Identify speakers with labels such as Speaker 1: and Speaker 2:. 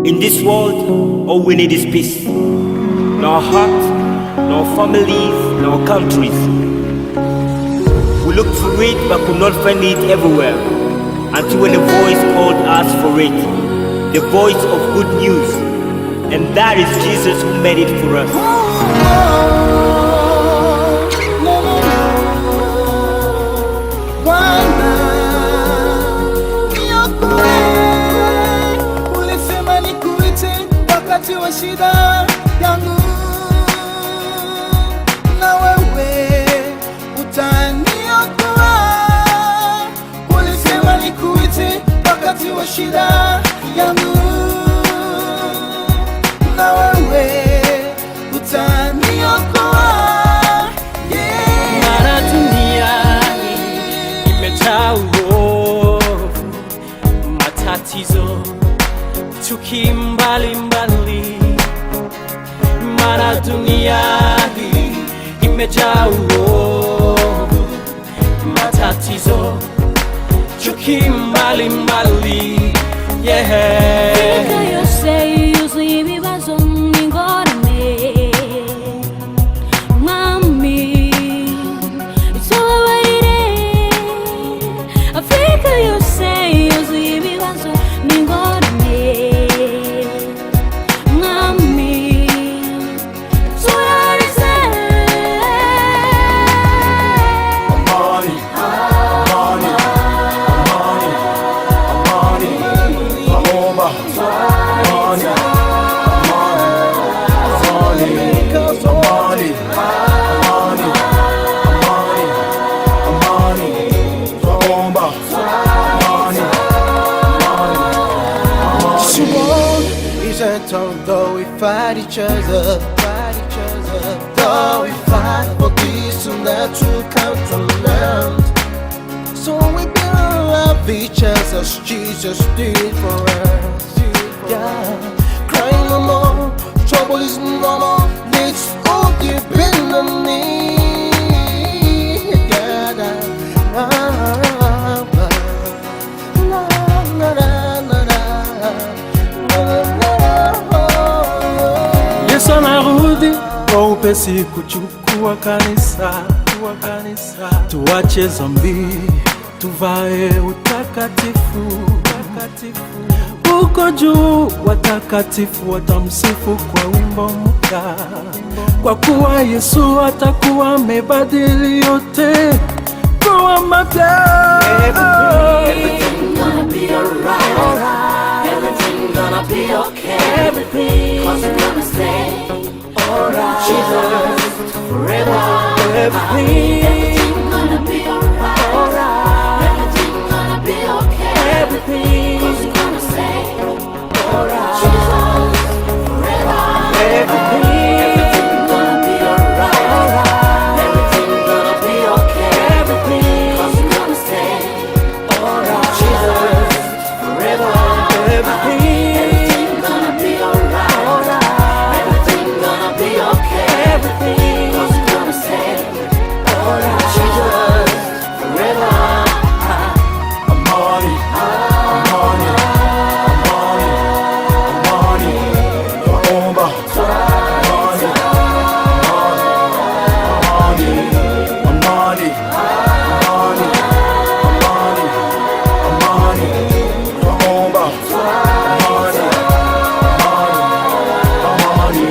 Speaker 1: In this world, all we need is peace. No heart, no families, no countries. We looked for it but could not find it everywhere, until when a voice called us for it, the voice of good news, and that is Jesus who made it for us.
Speaker 2: Shida yangu na wewe utaniokoa. Ulisema nikuite wakati wa shida yangu, na wewe utaniokoa.
Speaker 3: Mara dunia imejaa uovu, matatizo, chuki mbalimbali. Mara dunia imejaa uovu, matatizo, chuki mbalimbali.
Speaker 4: Afrika yose yuzuye ibibazo n'ingorane, mwami tubabarire. Afrika yose yuzuye ibibazo n'ingorane, mwami tubabarire.
Speaker 2: Amani, though we fight each other, though we fight for peace and that will come from land. So we better love each other as Jesus did for us. Yeah, crying no more, trouble is no more. Let's all depend on me.
Speaker 3: Narudi kwa upesi kuchukua kanisa, tuache dhambi, tuvae utakatifu. Huko juu watakatifu watamsifu kwa wimbo mpya, kwa kuwa Yesu atakuwa amebadili yote kuwa mapya.
Speaker 4: Everything gonna be alright. Everything gonna be okay. Everything, 'cause you're gonna stay alright. Jesus forever. Everything gonna be alright. Everything gonna be okay. Everything, 'cause you're gonna stay alright. Jesus forever. Everything gonna be alright. Everything gonna be okay. Everything, 'cause you're gonna stay alright. Jesus forever. Everything gonna be alright. Everything gonna be okay. Everything, 'cause you're gonna stay alright. Jesus forever.
Speaker 2: Amani, Amani, Amani, Amani, Twaomba. Amani, Amani, Amani, Amani, Amani, Amani, Twaomba. Amani, Amani, Amani.